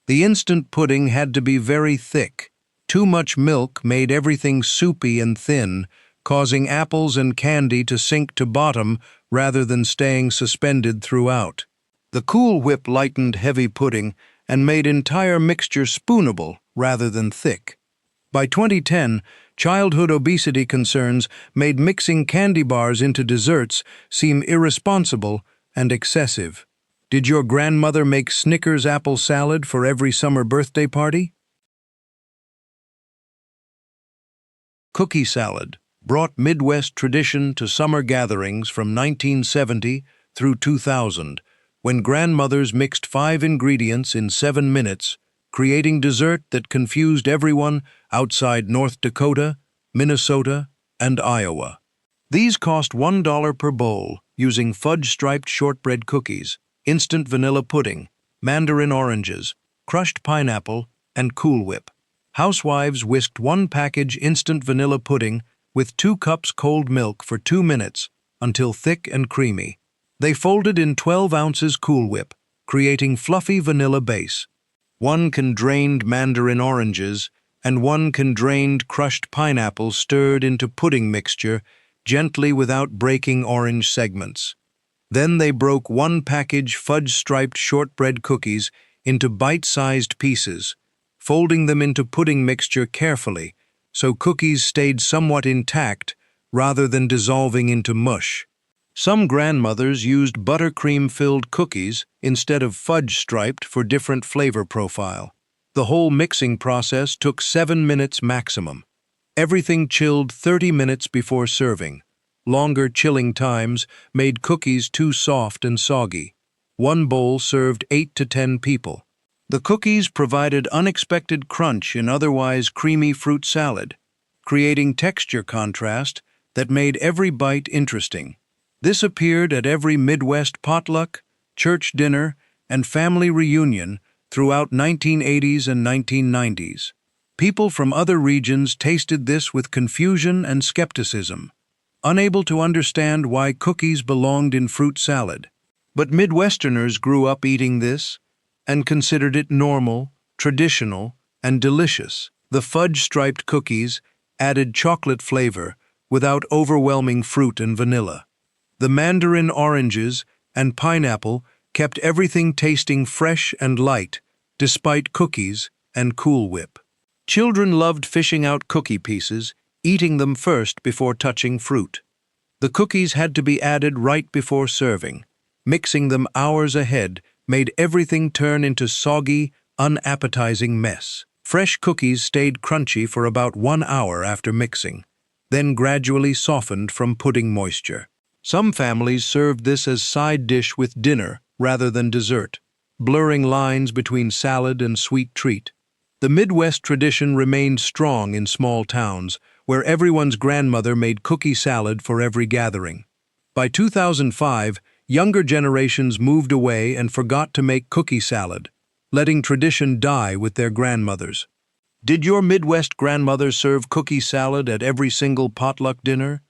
The instant pudding had to be very thick. Too much milk made everything soupy and thin, causing apples and candy to sink to bottom rather than staying suspended throughout. The Cool Whip lightened heavy pudding and made entire mixture spoonable rather than thick. By 2010, childhood obesity concerns made mixing candy bars into desserts seem irresponsible and excessive. Did your grandmother make Snickers apple salad for every summer birthday party? Cookie salad brought Midwest tradition to summer gatherings from 1970 through 2000, when grandmothers mixed 5 ingredients in 7 minutes, creating dessert that confused everyone outside North Dakota, Minnesota, and Iowa. These cost $1 per bowl, using fudge-striped shortbread cookies, instant vanilla pudding, mandarin oranges, crushed pineapple, and Cool Whip. Housewives whisked 1 package instant vanilla pudding with 2 cups cold milk for 2 minutes until thick and creamy. They folded in 12 ounces Cool Whip, creating fluffy vanilla base. 1 can drained mandarin oranges and 1 can drained crushed pineapple stirred into pudding mixture gently without breaking orange segments. Then they broke 1 package fudge-striped shortbread cookies into bite-sized pieces, folding them into pudding mixture carefully so cookies stayed somewhat intact rather than dissolving into mush. Some grandmothers used buttercream-filled cookies instead of fudge-striped for different flavor profile. The whole mixing process took 7 minutes maximum. Everything chilled 30 minutes before serving. Longer chilling times made cookies too soft and soggy. 1 bowl served 8 to 10 people. The cookies provided unexpected crunch in otherwise creamy fruit salad, creating texture contrast that made every bite interesting. This appeared at every Midwest potluck, church dinner, and family reunion throughout 1980s and 1990s. People from other regions tasted this with confusion and skepticism, unable to understand why cookies belonged in fruit salad. But Midwesterners grew up eating this and considered it normal, traditional, and delicious. The fudge-striped cookies added chocolate flavor without overwhelming fruit and vanilla. The mandarin oranges and pineapple kept everything tasting fresh and light, despite cookies and Cool Whip. Children loved fishing out cookie pieces, eating them first before touching fruit. The cookies had to be added right before serving. Mixing them hours ahead made everything turn into soggy, unappetizing mess. Fresh cookies stayed crunchy for about 1 hour after mixing, then gradually softened from pudding moisture. Some families served this as side dish with dinner rather than dessert, blurring lines between salad and sweet treat. The Midwest tradition remained strong in small towns, where everyone's grandmother made cookie salad for every gathering. By 2005, younger generations moved away and forgot to make cookie salad, letting tradition die with their grandmothers. Did your Midwest grandmother serve cookie salad at every single potluck dinner?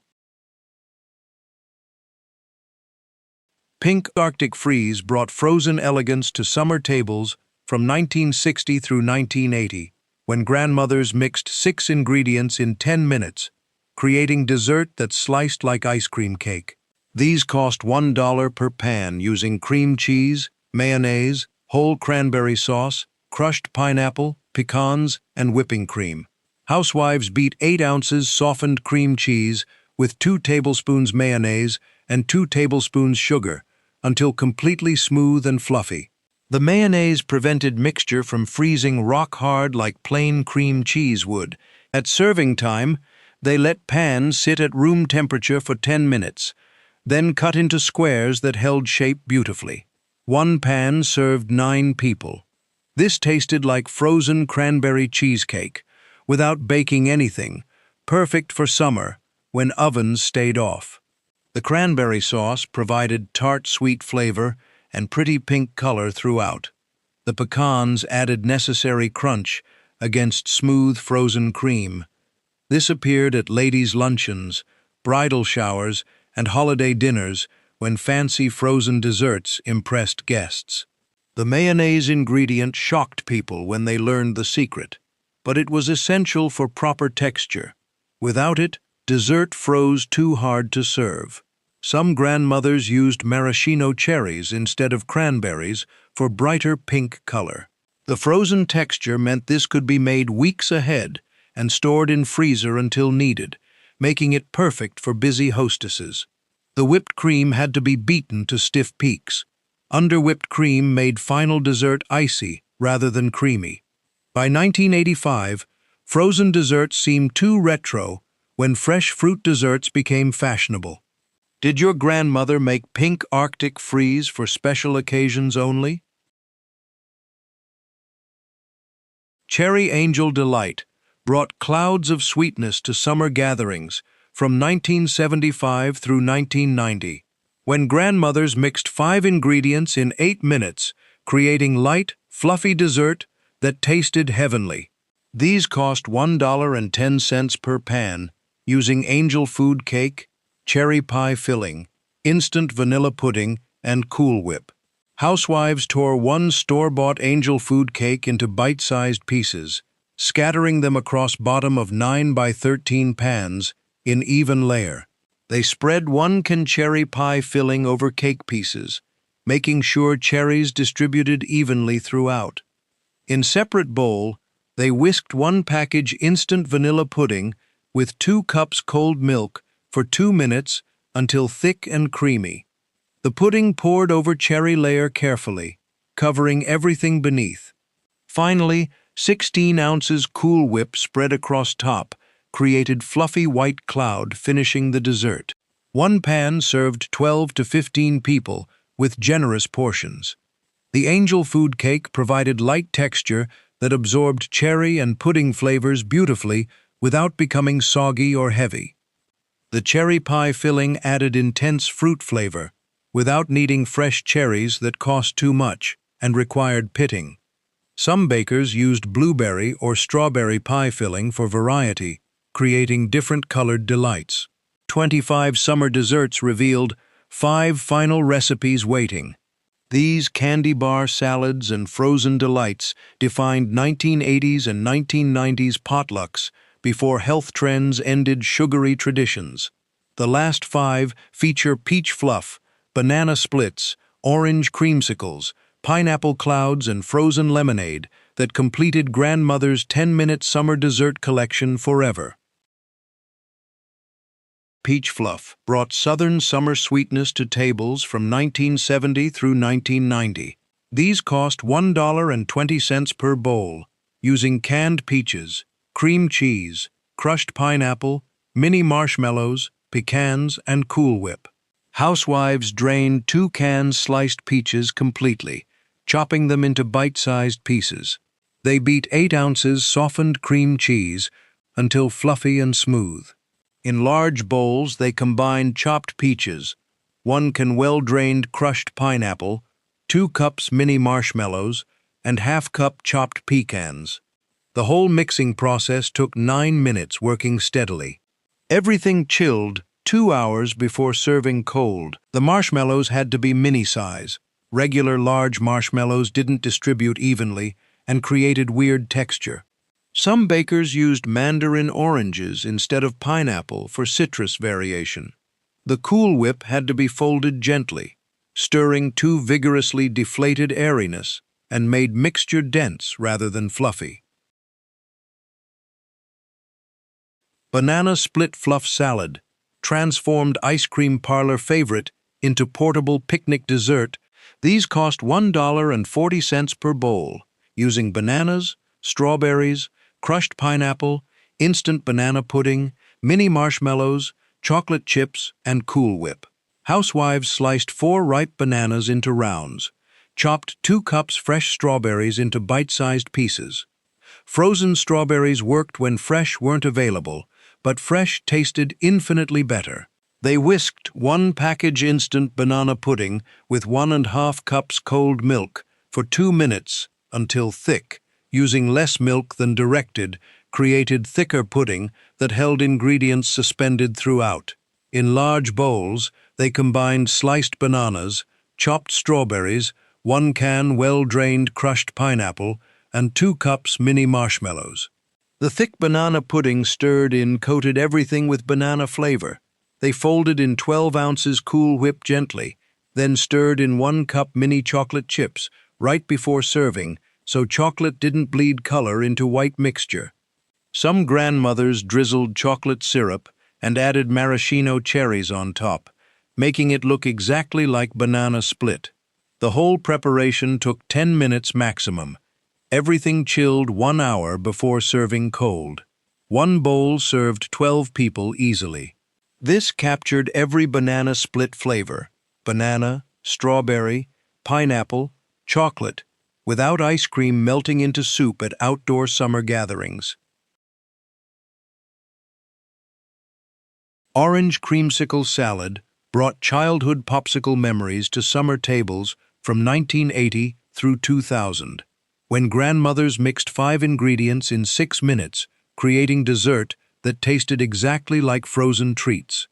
Pink Arctic Freeze brought frozen elegance to summer tables from 1960 through 1980, when grandmothers mixed 6 ingredients in 10 minutes, creating dessert that's sliced like ice cream cake. These cost $1 per pan using cream cheese, mayonnaise, whole cranberry sauce, crushed pineapple, pecans, and whipping cream. Housewives beat 8 ounces softened cream cheese with 2 tablespoons mayonnaise and 2 tablespoons sugar until completely smooth and fluffy. The mayonnaise prevented mixture from freezing rock-hard like plain cream cheese would. At serving time, they let pans sit at room temperature for 10 minutes, then cut into squares that held shape beautifully. One pan served 9 people. This tasted like frozen cranberry cheesecake, without baking anything, perfect for summer when ovens stayed off. The cranberry sauce provided tart sweet flavor and pretty pink color throughout. The pecans added necessary crunch against smooth frozen cream. This appeared at ladies' luncheons, bridal showers, and holiday dinners when fancy frozen desserts impressed guests. The mayonnaise ingredient shocked people when they learned the secret, but it was essential for proper texture. Without it, dessert froze too hard to serve. Some grandmothers used maraschino cherries instead of cranberries for brighter pink color. The frozen texture meant this could be made weeks ahead and stored in freezer until needed, making it perfect for busy hostesses. The whipped cream had to be beaten to stiff peaks. Under-whipped cream made final dessert icy rather than creamy. By 1985, frozen desserts seemed too retro when fresh fruit desserts became fashionable. Did your grandmother make pink Arctic freeze for special occasions only? Cherry Angel Delight brought clouds of sweetness to summer gatherings from 1975 through 1990, when grandmothers mixed 5 ingredients in 8 minutes, creating light, fluffy dessert that tasted heavenly. These cost $1.10 per pan, using angel food cake, cherry pie filling, instant vanilla pudding, and Cool Whip. Housewives tore one store-bought angel food cake into bite-sized pieces, scattering them across bottom of 9 by 13 pans in even layer. They spread 1 can cherry pie filling over cake pieces, making sure cherries distributed evenly throughout. In separate bowl, they whisked 1 package instant vanilla pudding with 2 cups cold milk for 2 minutes until thick and creamy. The pudding poured over cherry layer carefully, covering everything beneath. Finally, 16 ounces Cool Whip spread across top created fluffy white cloud finishing the dessert. One pan served 12 to 15 people with generous portions. The angel food cake provided light texture that absorbed cherry and pudding flavors beautifully without becoming soggy or heavy. The cherry pie filling added intense fruit flavor without needing fresh cherries that cost too much and required pitting. Some bakers used blueberry or strawberry pie filling for variety, creating different colored delights. 25 summer desserts revealed 5 final recipes waiting. These candy bar salads and frozen delights defined 1980s and 1990s potlucks before health trends ended sugary traditions. The last 5 feature peach fluff, banana splits, orange creamsicles, pineapple clouds, and frozen lemonade that completed grandmother's 10-minute summer dessert collection forever. Peach fluff brought Southern summer sweetness to tables from 1970 through 1990. These cost $1.20 per bowl, using canned peaches, cream cheese, crushed pineapple, mini marshmallows, pecans, and Cool Whip. Housewives drained 2 cans sliced peaches completely, chopping them into bite-sized pieces. They beat 8 ounces softened cream cheese until fluffy and smooth. In large bowls, they combined chopped peaches, 1 can well-drained crushed pineapple, 2 cups mini marshmallows, and ½ cup chopped pecans. The whole mixing process took 9 minutes working steadily. Everything chilled 2 hours before serving cold. The marshmallows had to be mini-size. Regular large marshmallows didn't distribute evenly and created weird texture. Some bakers used mandarin oranges instead of pineapple for citrus variation. The Cool Whip had to be folded gently, stirring too vigorously deflated airiness and made mixture dense rather than fluffy. Banana Split Fluff Salad transformed ice cream parlor favorite into portable picnic dessert. These cost $1.40 per bowl, using bananas, strawberries, crushed pineapple, instant banana pudding, mini marshmallows, chocolate chips, and Cool Whip. Housewives sliced 4 ripe bananas into rounds, chopped 2 cups fresh strawberries into bite-sized pieces. Frozen strawberries worked when fresh weren't available, but fresh tasted infinitely better. They whisked 1 package instant banana pudding with 1½ cups cold milk for 2 minutes until thick. Using less milk than directed, created thicker pudding that held ingredients suspended throughout. In large bowls, they combined sliced bananas, chopped strawberries, 1 can well-drained crushed pineapple, and 2 cups mini marshmallows. The thick banana pudding stirred in coated everything with banana flavor. They folded in 12 ounces Cool Whip gently, then stirred in 1 cup mini chocolate chips right before serving, so chocolate didn't bleed color into white mixture. Some grandmothers drizzled chocolate syrup and added maraschino cherries on top, making it look exactly like banana split. The whole preparation took 10 minutes maximum. Everything chilled 1 hour before serving cold. 1 bowl served 12 people easily. This captured every banana split flavor: banana, strawberry, pineapple, chocolate, without ice cream melting into soup at outdoor summer gatherings. Orange Creamsicle Salad brought childhood popsicle memories to summer tables from 1980 through 2000, when grandmothers mixed 5 ingredients in 6 minutes, creating dessert that tasted exactly like frozen treats.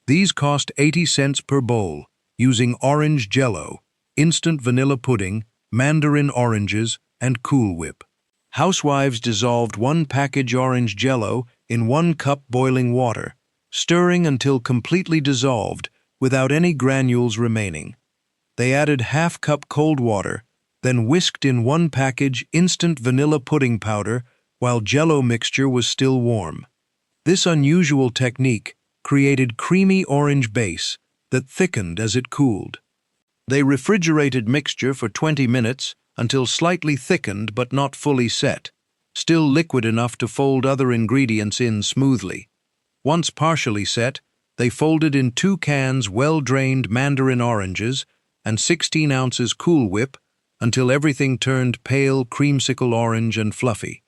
These cost 80 cents per bowl, using orange Jell-O, instant vanilla pudding, mandarin oranges, and Cool Whip. Housewives dissolved 1 package orange Jell-O in 1 cup boiling water, stirring until completely dissolved without any granules remaining. They added ½ cup cold water, then whisked in 1 package instant vanilla pudding powder while Jell-O mixture was still warm. This unusual technique created creamy orange base that thickened as it cooled. They refrigerated mixture for 20 minutes until slightly thickened but not fully set, still liquid enough to fold other ingredients in smoothly. Once partially set, they folded in 2 cans well-drained mandarin oranges and 16 ounces Cool Whip until everything turned pale creamsicle orange and fluffy.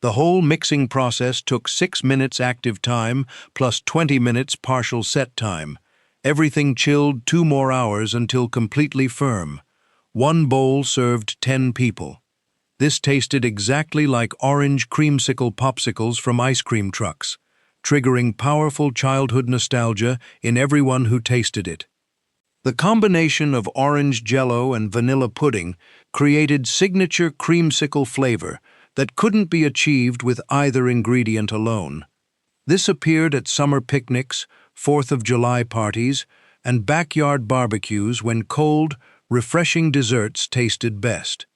The whole mixing process took 6 minutes active time plus 20 minutes partial set time. Everything chilled 2 more hours until completely firm. 1 bowl served 10 people. This tasted exactly like orange creamsicle popsicles from ice cream trucks, triggering powerful childhood nostalgia in everyone who tasted it. The combination of orange Jell-O and vanilla pudding created signature creamsicle flavor that couldn't be achieved with either ingredient alone. This appeared at summer picnics, 4th of July parties, and backyard barbecues when cold, refreshing desserts tasted best.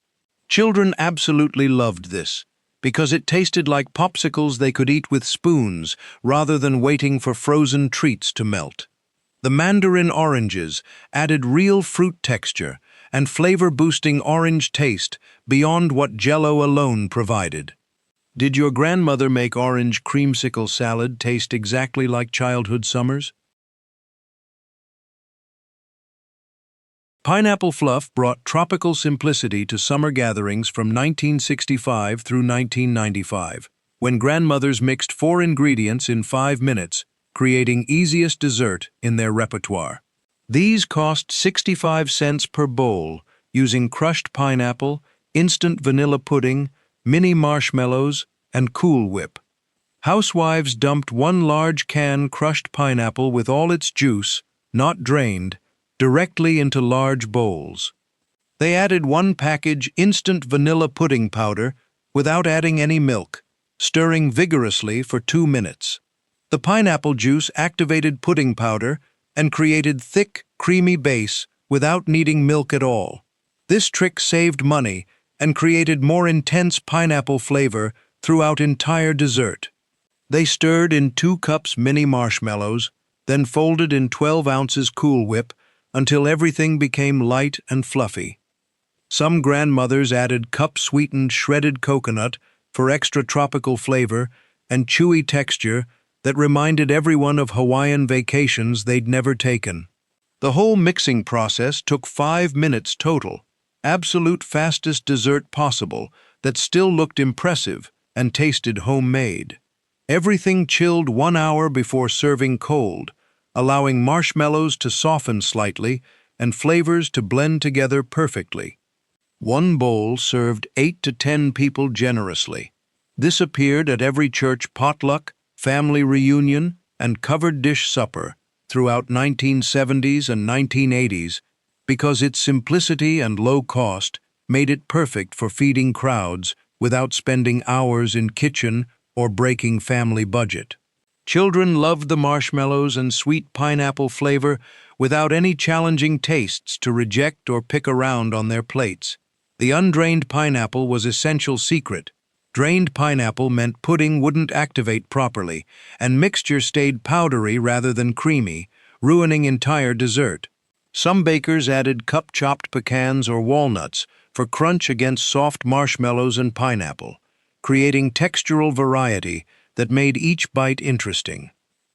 Children absolutely loved this, because it tasted like popsicles they could eat with spoons rather than waiting for frozen treats to melt. The mandarin oranges added real fruit texture and flavor-boosting orange taste beyond what Jell-O alone provided. Did your grandmother make orange creamsicle salad taste exactly like childhood summers? Pineapple Fluff brought tropical simplicity to summer gatherings from 1965 through 1995, when grandmothers mixed 4 ingredients in 5 minutes, creating easiest dessert in their repertoire. These cost 65 cents per bowl, using crushed pineapple, instant vanilla pudding, mini marshmallows, and Cool Whip. Housewives dumped 1 large can crushed pineapple with all its juice, not drained, directly into large bowls. They added 1 package instant vanilla pudding powder without adding any milk, stirring vigorously for 2 minutes. The pineapple juice activated pudding powder and created thick, creamy base without needing milk at all. This trick saved money and created more intense pineapple flavor throughout entire dessert. They stirred in 2 cups mini marshmallows, then folded in 12 ounces Cool Whip until everything became light and fluffy. Some grandmothers added cup-sweetened shredded coconut for extra tropical flavor and chewy texture that reminded everyone of Hawaiian vacations they'd never taken. The whole mixing process took 5 minutes total, absolute fastest dessert possible that still looked impressive and tasted homemade. Everything chilled 1 hour before serving cold, allowing marshmallows to soften slightly and flavors to blend together perfectly. One bowl served 8 to 10 people generously. This appeared at every church potluck, family reunion, and covered dish supper throughout 1970s and 1980s because its simplicity and low cost made it perfect for feeding crowds without spending hours in kitchen or breaking family budget. Children loved the marshmallows and sweet pineapple flavor without any challenging tastes to reject or pick around on their plates. The undrained pineapple was essential secret. Drained pineapple meant pudding wouldn't activate properly, and mixture stayed powdery rather than creamy, ruining entire dessert. Some bakers added cup-chopped pecans or walnuts for crunch against soft marshmallows and pineapple, creating textural variety that made each bite interesting.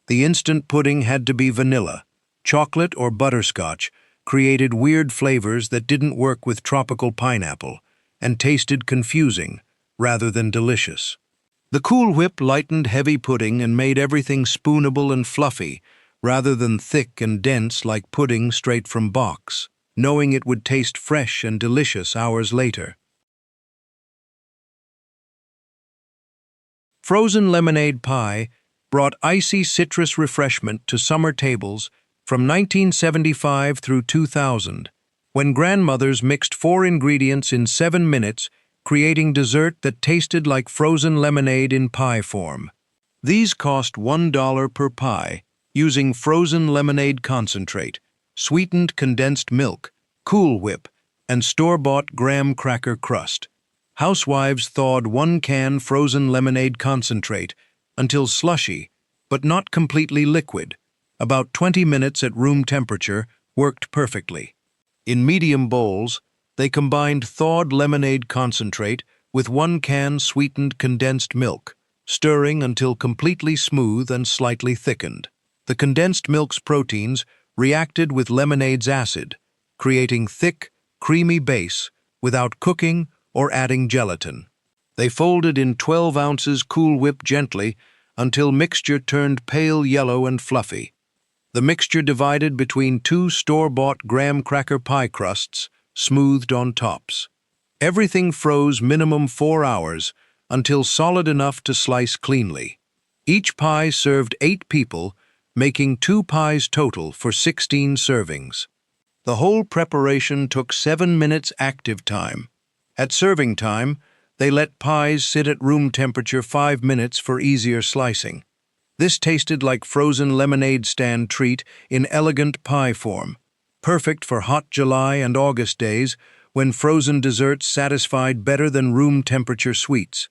The instant pudding had to be vanilla. Chocolate or butterscotch created weird flavors that didn't work with tropical pineapple and tasted confusing rather than delicious. The Cool Whip lightened heavy pudding and made everything spoonable and fluffy rather than thick and dense like pudding straight from box, knowing it would taste fresh and delicious hours later. Frozen lemonade pie brought icy citrus refreshment to summer tables from 1975 through 2000, when grandmothers mixed 4 ingredients in 7 minutes, creating dessert that tasted like frozen lemonade in pie form. These cost $1 per pie, using frozen lemonade concentrate, sweetened condensed milk, Cool Whip, and store-bought graham cracker crust. Housewives thawed 1 can frozen lemonade concentrate until slushy, but not completely liquid. About 20 minutes at room temperature worked perfectly. In medium bowls, they combined thawed lemonade concentrate with 1 can sweetened condensed milk, stirring until completely smooth and slightly thickened. The condensed milk's proteins reacted with lemonade's acid, creating thick, creamy base without cooking or adding gelatin. They folded in 12 ounces Cool Whip gently until mixture turned pale yellow and fluffy. The mixture divided between 2 store-bought graham cracker pie crusts, smoothed on tops. Everything froze minimum 4 hours until solid enough to slice cleanly. Each pie served 8 people, making 2 pies total for 16 servings. The whole preparation took 7 minutes active time. At serving time, they let pies sit at room temperature 5 minutes for easier slicing. This tasted like frozen lemonade stand treat in elegant pie form, perfect for hot July and August days when frozen desserts satisfied better than room temperature sweets.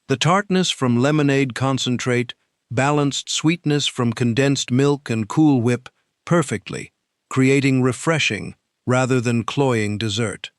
The tartness from lemonade concentrate balanced sweetness from condensed milk and Cool Whip perfectly, creating refreshing rather than cloying dessert.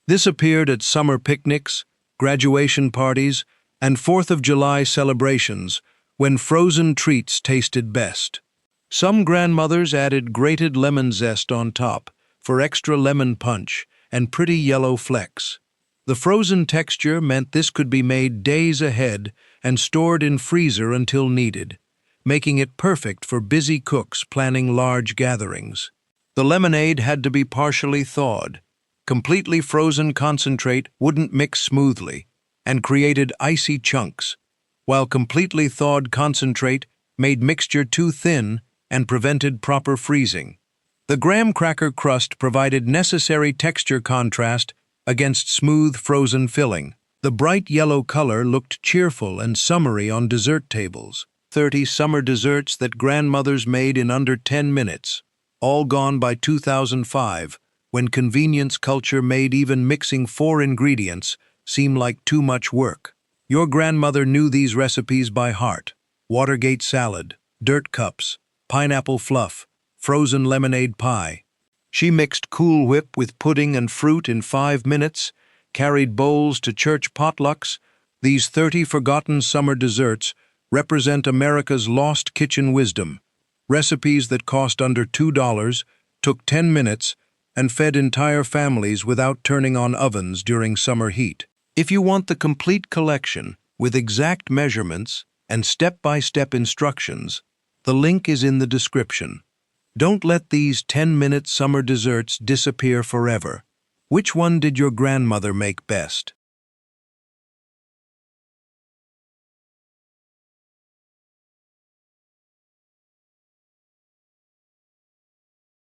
This appeared at summer picnics, graduation parties, and 4th of July celebrations when frozen treats tasted best. Some grandmothers added grated lemon zest on top for extra lemon punch and pretty yellow flecks. The frozen texture meant this could be made days ahead and stored in freezer until needed, making it perfect for busy cooks planning large gatherings. The lemonade had to be partially thawed. Completely frozen concentrate wouldn't mix smoothly and created icy chunks, while completely thawed concentrate made mixture too thin and prevented proper freezing. The graham cracker crust provided necessary texture contrast against smooth frozen filling. The bright yellow color looked cheerful and summery on dessert tables. 30 summer desserts that grandmothers made in under 10 minutes, all gone by 2005, when convenience culture made even mixing 4 ingredients seem like too much work. Your grandmother knew these recipes by heart. Watergate salad, dirt cups, pineapple fluff, frozen lemonade pie. She mixed Cool Whip with pudding and fruit in 5 minutes, carried bowls to church potlucks. These 30 forgotten summer desserts represent America's lost kitchen wisdom. Recipes that cost under $2, took 10 minutes, and fed entire families without turning on ovens during summer heat. If you want the complete collection, with exact measurements and step-by-step instructions, the link is in the description. Don't let these 10-minute summer desserts disappear forever. Which one did your grandmother make best?